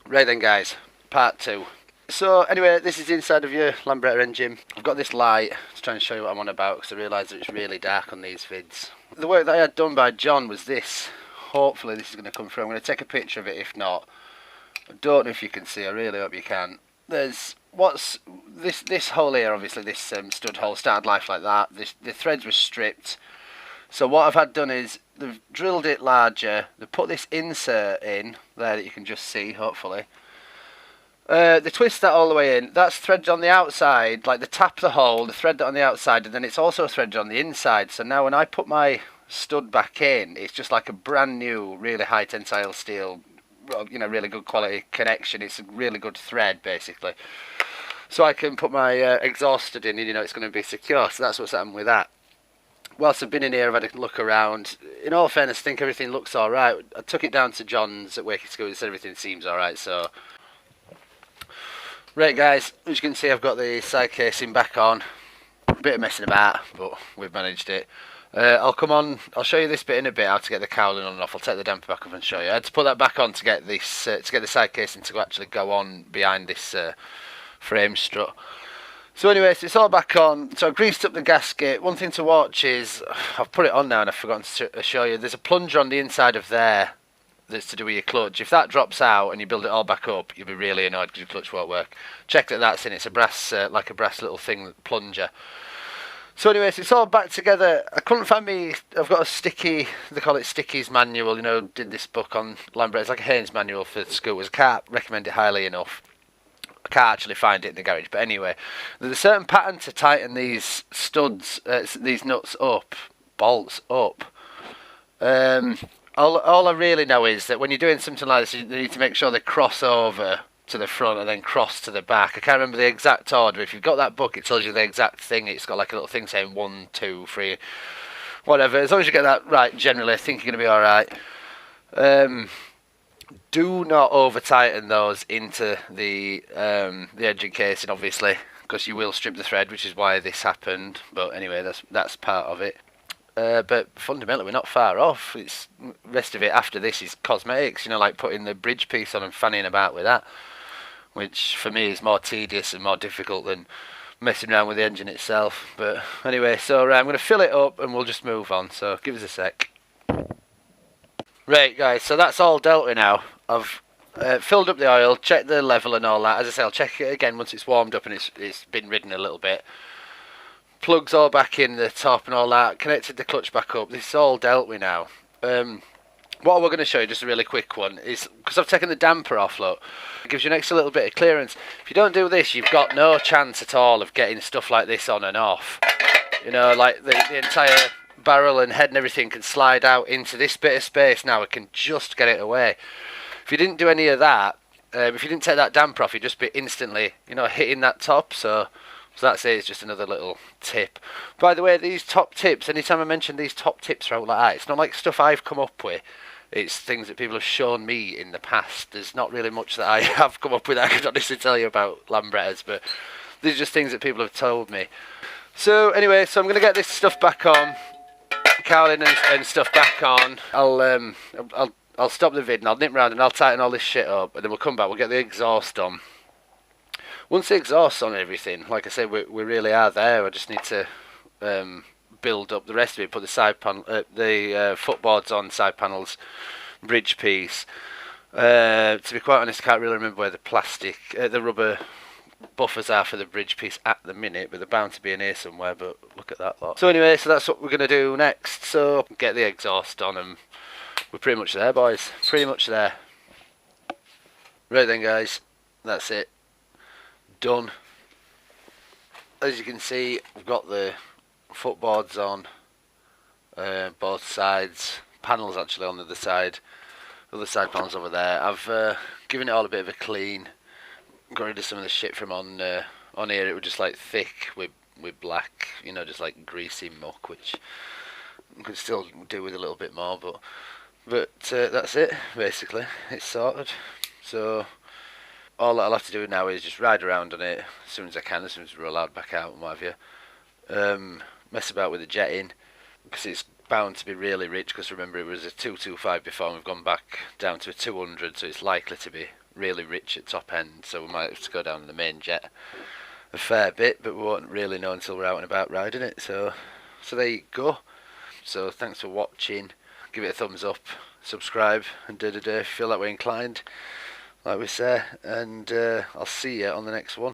Right then guys, part 2. So anyway, this is the inside of your Lambretta engine. I've got this light to try and show you what I'm on about because I realise that it's really dark on these vids. The work that I had done by John was this. Hopefully this is going to come through. I'm going to take a picture of it if not. I don't know if you can see, I really hope you can. There's what's this hole here, obviously this stud hole started life like that. The threads were stripped. So what I've had done is they've drilled it larger, they've put this insert in there that you can just see hopefully. They twist that all the way in, that's threaded on the outside, like they tap the hole, they thread that on the outside and then it's also threaded on the inside. So now when I put my stud back in, it's just like a brand new, really high tensile steel, you know, really good quality connection. It's a really good thread basically. So I can put my exhaust stud in and you know it's going to be secure, so that's what's happened with that. Whilst I've been in here, I've had a look around. In all fairness, I think everything looks alright. I took it down to John's at Wakey School and said everything seems alright, so... Right guys, as you can see I've got the side casing back on. A bit of messing about, but we've managed it. I'll show you this bit in a bit, how to get the cowling on and off. I'll take the damper back up and show you. I had to put that back on to get this, to get the side casing to actually go on behind this frame strut. So anyway, so it's all back on. So I greased up the gasket. One thing to watch is, I've put it on now and I've forgotten to show you, there's a plunger on the inside of there that's to do with your clutch. If that drops out and you build it all back up, you'll be really annoyed because your clutch won't work. Check that that's in. It's a brass, like a brass little thing, plunger. So anyway, so it's all back together. I couldn't find I've got a sticky, they call it Sticky's manual, you know, did this book on Lambretta. It's like a Haynes manual for scooters. I can't recommend it highly enough. I can't actually find it in the garage, but anyway, there's a certain pattern to tighten these studs, these nuts up, bolts up. All I really know is that when you're doing something like this, you need to make sure they cross over to the front and then cross to the back. I can't remember the exact order. If you've got that book, it tells you the exact thing. It's got like a little thing saying 1, 2, 3, whatever. As long as you get that right, generally, I think you're going to be all right. Do not over tighten those into the engine casing, obviously, because you will strip the thread, which is why this happened. But anyway, that's part of it. But fundamentally, we're not far off. It's rest of it after this is cosmetics, you know, like putting the bridge piece on and fanning about with that, which for me is more tedious and more difficult than messing around with the engine itself. But anyway, so I'm going to fill it up and we'll just move on. So give us a sec. Right guys, so that's all dealt with now. I've filled up the oil, checked the level and all that. As I say, I'll check it again once it's warmed up and it's been ridden a little bit. Plugs all back in the top and all that. Connected the clutch back up. This is all dealt with now. What we're going to show you, just a really quick one, is because I've taken the damper off, look, it gives you an extra little bit of clearance. If you don't do this, you've got no chance at all of getting stuff like this on and off. You know, like the entire barrel and head and everything can slide out into this bit of space now. It can just get it away. If you didn't do any of that, if you didn't take that damper off, you'd just be instantly, you know, hitting that top. So that's it. It's just another little tip. By the way, these top tips, anytime I mention these top tips are out like that, it's not like stuff I've come up with. It's things that people have shown me in the past. There's not really much that I have come up with that I can honestly tell you about Lambrettas, but these are just things that people have told me. So anyway, so I'm going to get this stuff back on, cowling and stuff back on. I'll stop the vid and I'll nip round and I'll tighten all this shit up and then we'll come back, we'll get the exhaust on. Once the exhaust's on and everything, like I said, we really are there. I just need to build up the rest of it, put the side panel, the footboards on, side panels, bridge piece. To be quite honest, I can't really remember where the rubber buffers are for the bridge piece at the minute, but they're bound to be in here somewhere, but look at that lot. So anyway, so that's what we're going to do next. So get the exhaust on and we're pretty much there, boys. Pretty much there. Right then, guys. That's it. Done. As you can see, we've got the footboards on both sides. Panels actually on the other side. The other side panels over there. I've given it all a bit of a clean. Got rid of some of the shit from on here. It was just like thick with black, you know, just like greasy muck, which you could still do with a little bit more, but that's it basically. It's sorted. So all that I'll have to do now is just ride around on it as soon as I can, as soon as we're allowed back out and what have you. Mess about with the jetting because it's bound to be really rich, because remember it was a 225 before and we've gone back down to a 200, so it's likely to be really rich at top end, so we might have to go down in the main jet a fair bit, but we won't really know until we're out and about riding it. So there you go. So thanks for watching. Give it a thumbs up, subscribe, and if you feel that way inclined, like we say, and I'll see you on the next one.